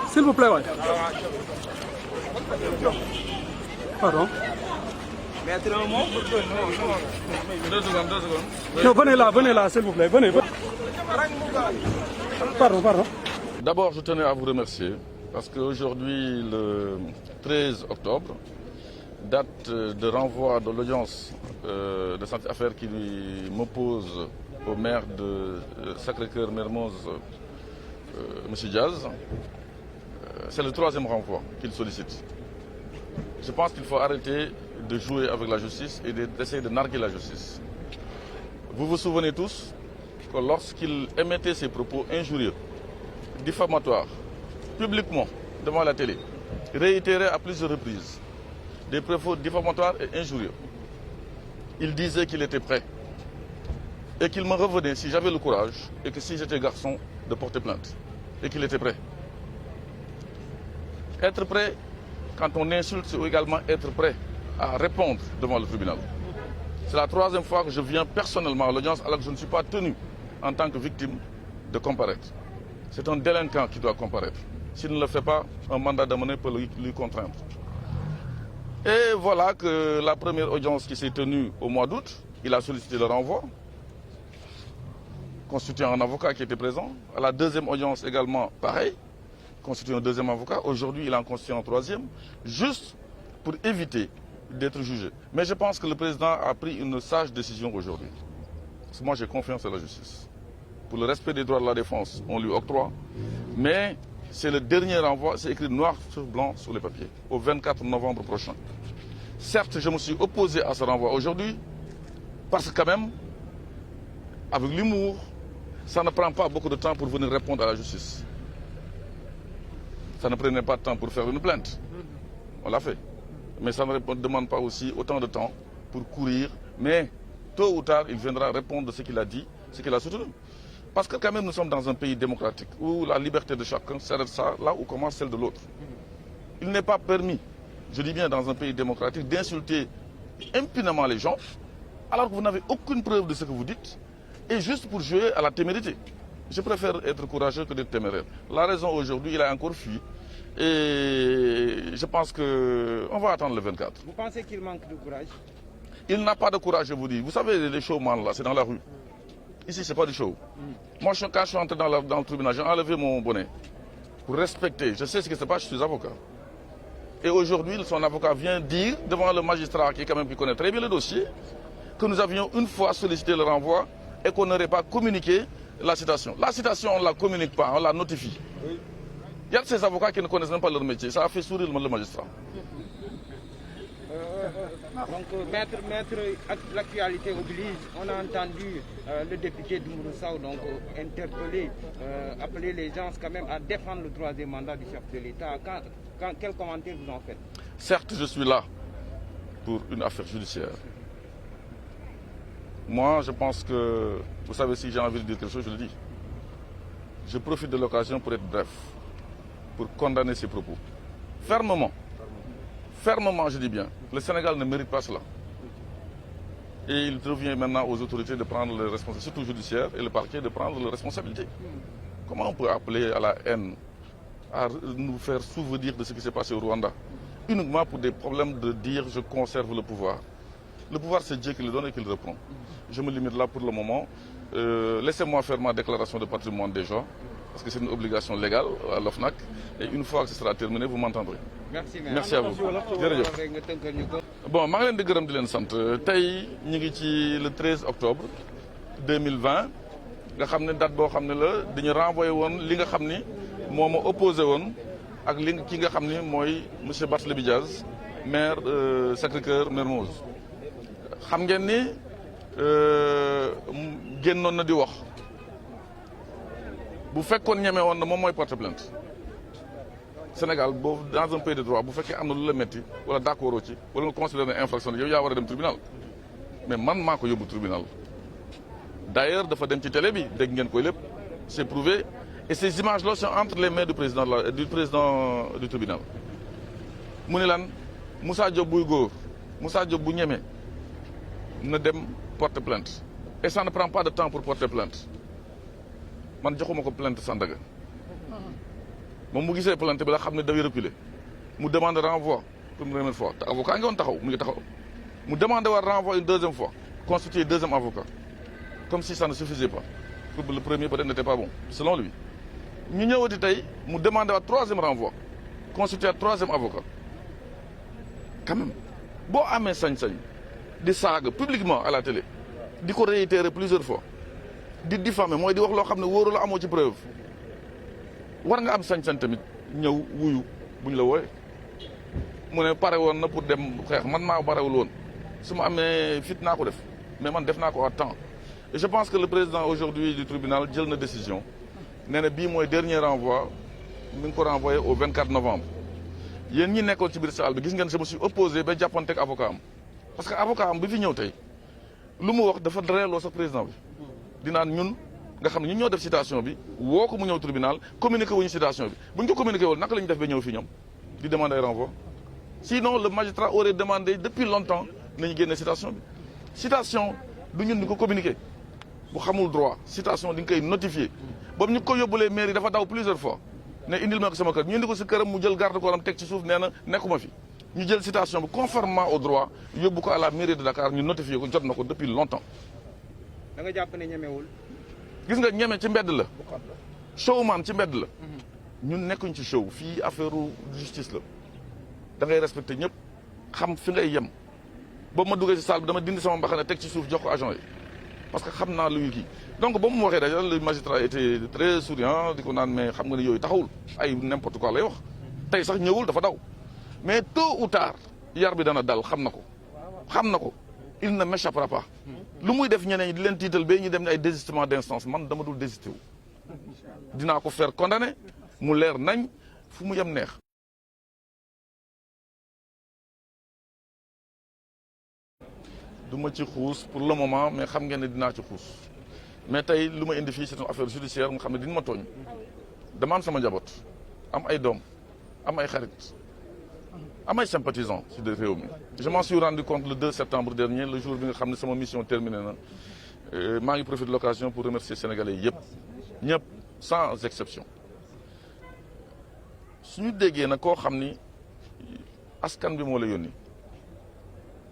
S'il vous plaît, ouais. Pardon. Maître, un mot. 2 secondes, 2 secondes. Non, venez là, s'il vous plaît. Venez. Pardon. D'abord, je tenais à vous remercier parce qu'aujourd'hui, le 13 octobre, date de renvoi de l'audience de cette affaire qui m'oppose au maire de Sacré-Cœur Mermoz, M. Diaz. C'est le 3e renvoi qu'il sollicite. Je pense qu'il faut arrêter de jouer avec la justice et d'essayer de narguer la justice. Vous vous souvenez tous que lorsqu'il émettait ses propos injurieux, diffamatoires, publiquement, devant la télé, réitérés à plusieurs reprises, des propos diffamatoires et injurieux, il disait qu'il était prêt et qu'il me revenait si j'avais le courage et que si j'étais garçon de porter plainte et qu'il était prêt. Être prêt quand on insulte, c'est également être prêt à répondre devant le tribunal. C'est la 3e fois que je viens personnellement à l'audience alors que je ne suis pas tenu en tant que victime de comparaître. C'est un délinquant qui doit comparaître. S'il ne le fait pas, un mandat d'amener peut lui contraindre. Et voilà que la première audience qui s'est tenue au mois d'août, il a sollicité le renvoi, constituant un avocat qui était présent. À la 2e audience également, pareil, constituant un 2e avocat. Aujourd'hui, il en constitue un 3e, juste pour éviter d'être jugé. Mais je pense que le président a pris une sage décision aujourd'hui. Parce que moi, j'ai confiance en la justice. Pour le respect des droits de la défense, on lui octroie. Mais c'est le dernier renvoi, c'est écrit noir sur blanc sur les papiers, au 24 novembre prochain. Certes, je me suis opposé à ce renvoi aujourd'hui, parce que quand même, avec l'humour, ça ne prend pas beaucoup de temps pour venir répondre à la justice. Ça ne prenait pas de temps pour faire une plainte. On l'a fait. Mais ça ne demande pas aussi autant de temps pour courir. Mais tôt ou tard, il viendra répondre de ce qu'il a dit, ce qu'il a soutenu. Parce que quand même, nous sommes dans un pays démocratique où la liberté de chacun s'arrête là où commence celle de l'autre. Il n'est pas permis, je dis bien dans un pays démocratique, d'insulter impunément les gens alors que vous n'avez aucune preuve de ce que vous dites et juste pour jouer à la témérité. Je préfère être courageux que d'être téméraire. La raison aujourd'hui, il a encore fui. Et je pense qu'on va attendre le 24. Vous pensez qu'il manque de courage? Il n'a pas de courage, je vous dis. Vous savez, les showman là, c'est dans la rue. Ici, ce n'est pas du show. Moi, quand je suis entré dans le tribunal, j'ai enlevé mon bonnet pour respecter. Je sais ce qui se passe, je suis avocat. Et aujourd'hui, son avocat vient dire devant le magistrat, qui connaît très bien le dossier, que nous avions une fois sollicité le renvoi et qu'on n'aurait pas communiqué la citation. La citation, on ne la communique pas, on la notifie. Il y a de ces avocats qui ne connaissent même pas leur métier. Ça a fait sourire le magistrat. Donc, maître, l'actualité oblige. On a entendu le député d'Oumourou donc interpeller, appeler les gens quand même à défendre le 3e mandat du chef de l'État. Quel commentaire vous en faites? Certes, je suis là pour une affaire judiciaire. Moi, je pense que, vous savez, si j'ai envie de dire quelque chose, je le dis. Je profite de l'occasion pour être bref, pour condamner ces propos. Fermement. Fermement, je dis bien. Le Sénégal ne mérite pas cela. Et il revient maintenant aux autorités de prendre les responsabilités, surtout judiciaires, et le parquet de prendre les responsabilités. Comment on peut appeler à la haine, à nous faire souvenir de ce qui s'est passé au Rwanda, uniquement pour des problèmes de dire je conserve le pouvoir? Le pouvoir, c'est Dieu qui le donne et qui le reprend. Je me limite là pour le moment. Laissez-moi faire ma déclaration de patrimoine déjà, parce que c'est une obligation légale à l'OFNAC. Et une fois que ce sera terminé, vous m'entendrez. Merci à vous. Bon, je suis gërëm di leen sant tey ñu ngi ci le 13 octobre 2020 nga xam ne date boo xam ne la dañu renvoyé woon li nga xam ni moo ma opposé woon ak ki nga xam ni mooy monsieur Barthélémy Diaz, maire Sacré-Cœur Mermoz. xam ngeen ni génnoon na di wax bu fekkoon ñeme woon na moom mooy porte plainte. Sénégal boobu dans un pays de droit bu fekkee am na lu la metti wala d'accord ci wala nga considéré ne infraction yow yaa war a dem tribunal mais man maa ko yóbbu tribunal. D'ailleurs dafa dem ci télé bi dégg ngeen koy lépp c'est prouvé et ces images-là sont entre les mains du président du tribunal. mu ne lan Moussa Diop buy góor Moussa Diop bu ñeme na dem porter plainte et ça ne prend pas de temps pour porter plainte man joxuma ko plainte Sandaga moom mu gisee plainte bi la xam ne dafay reculer mu demande renvoi pour une première fois te avocat nga woon taxaw mu ngi taxaw mu demande war renvoi une deuxième fois constituer deuxième avocat comme si ça ne suffisait pas pour le premier peut-être n'était pas bon selon lui ñu ñëwati tey mu demande waat troisième renvoi constituer troisième avocat quand même boo amee sañ-sañ di saaga publiquement à la télé di ko réitérer plusieurs fois di diffamer mooy di wax loo xam ne wóoru la amoo ci preuve war nga am sañ-sañ tamit ñëw wuyu buñ la wooye mu ne pare woon na pour dem xeex man maa barewul woon su ma amee fit naa ko def mais man def naa ko à temps et je pense que le président aujourd'hui du tribunal jël na décision nee na bii mooy dernier renvoi mi ngi ko renvoyé au 24 novembre yéen ñi nekkoon ci biir salle bi gis ngeen je me suis opposé ba jàppanteeg avocat am parce que avocat am bi fi ñëw tey lu mu wax dafa reeloo sax président bi dinaan ñun nga xam ne ñun ñoo def citation bi woo ko mu ñëw tribunal communiqué wuñu citation bi bu ñu ko communiqué wul naka la ñu def ba ñëw fii ñoom di demander renvoi sinon le magistrat aurait demandé depuis longtemps nañu génne citation bi citation du ñun di ko communiqué bu xamul droit citation di nga koy notifié boobu ñu ko yóbbulee mairie dafa daw plusieurs fois ne indil ma ko sama kër ñu indi ko si këram mu jël garde corps am teg ci suuf nee na nekkuma fi ñu jël citation bi conformément au droit yóbbu ko à la mairie de Dakar ñu notifié ko jot na ko depuis longtemps. da nga jàpp ne ñemewul. gis nga ñeme ci mbedd la showman ci mbedd la ñun nekkuñ ci show fii affaire justice la da ngay respecté ñëpp xam fi ngay yem boobu ma duggee ci salle bi dama dindi sama mbaxane teg ci suuf jox ko agent yi parce que xam naa luy kii donc ba mu waxee daal le magistrat était très souriant di ko naan mais xam nga ne yooyu taxawul ay n'importe quoi lay wax tey sax ñëwul dafa daw mais tôt ou tard yar bi dana dal xam na ko il ne m'échappera pas lu muy def ñeneen ñi di leen tiital ba ñu dem ne ay désistement d'instance man dama dul désisté wu dinaa ko faire condamner mu leer nañ fu mu yem neex. du ma ci xuus pour le moment mais xam ngeen ne dinaa ci xuus mais tey lu ma indi fii c'est une affaire judiciaire nga xam ne dina ma tooñ dama am sama njaboot am ay doom am ay xarit am ay sympathisants ci de réew mi je m'en suis rendu compte le 2 septembre dernier le jour bi nga xam ne sama mission terminée na maa ngi profité de l'occasion pour remercier sénégalais yëpp ñëpp sans exception suñu déggee nag koo xam ni askan bi moo la yónni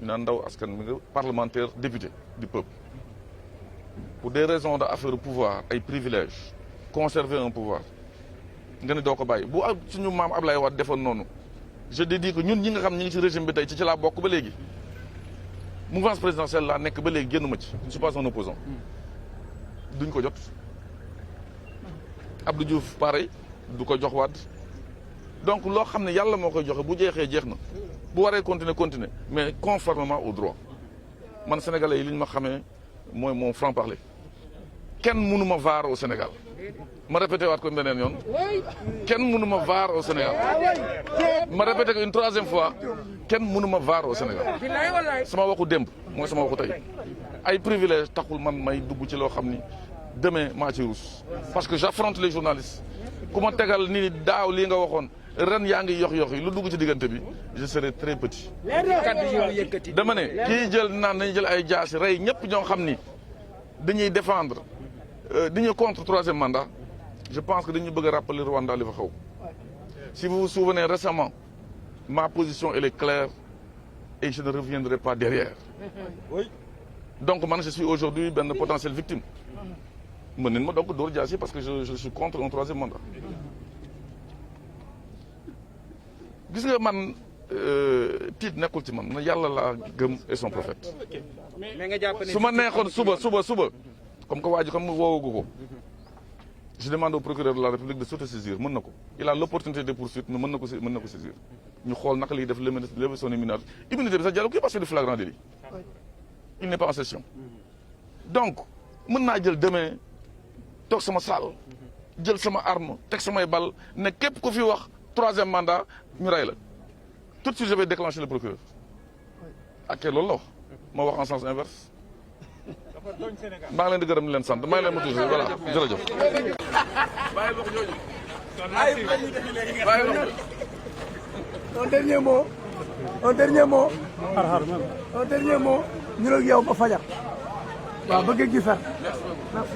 ñu naan ndaw askan bi nga parlementaire député du peuple pour des raisons d'affaire pouvoir ay privilèges conserver un pouvoir nga ne doo ko bàyyi bu suñu maam Ablaye Wade defoon noonu je dédie que ñun ñi nga xam ñi ngi ci régime bi tey ci laa bokk ba léegi mouvance présidentielle laa nekk ba léegi génn ma ci je ne suis pas un opposant duñ ko jot Abdou Diouf pareil du ko jox Wade donc loo xam ne yàlla moo koy joxe bu jeexee jeex na bu waree continuer mais conformément au droit man sénégalais yi li ñu ma xamee mooy mon franc parler kenn mënu ma vaar au Sénégal ma répété waat ko beneen yoon kenn mënu ma vaar au Sénégal ma répété ko une troisième fois kenn mënu ma vaar au Sénégal sama waxu démb mooy sama waxu tey ay privilèges taxul man may dugg ci loo xam ni demain maa ci ruus parce que j'affronte les journalistes ku ma tegal ni daaw lii nga waxoon ren yaa ngi yox yi lu dugg ci diggante bi je serai très petit dama ne kii jël naan nañu jël ay jaasi rey ñëpp ñoo xam ni dañuy défendre dañuy contre troisième mandat je pense que dañuy bëgg a rappeler Rwanda li fa xew si vous vous souvenez récemment ma position elle est claire et je ne reviendrai pas derrière donc man je suis aujourd'hui benn potentielle victime mën nañ ma donc dóor jaasi parce que je suis contre un troisième mandat gis nga man tiit nekkul ci man na yàlla laa gëm et son prophète su ma neexoon suba comme que waa ji comme woowagu ko je demande au procureur de la République de s'autosaisir mën na ko il a l'opportunité de poursuite mais mën na ko saisir ñu xool naka lay def lever son immunité bi sax jarul kii parce que du flagrant délit il n'est pas en session donc mën naa jël demain toog sama salle jël sama arme teg samay bal ne képp ku fi wax troisième mandat ñu rey la tout de suite je vais déclencher le procureur ak loolu la wax ma wax en sens inverse maa ngi leen di gërëm di leen sant maa ngi leen ma tuuti voilà jërëjëf. bàyyi wax ñooñu. bàyyi wax. un dernier mot. un dernier mot. ñu ne yow ba fajar. waaw bëgg gi fer. merci.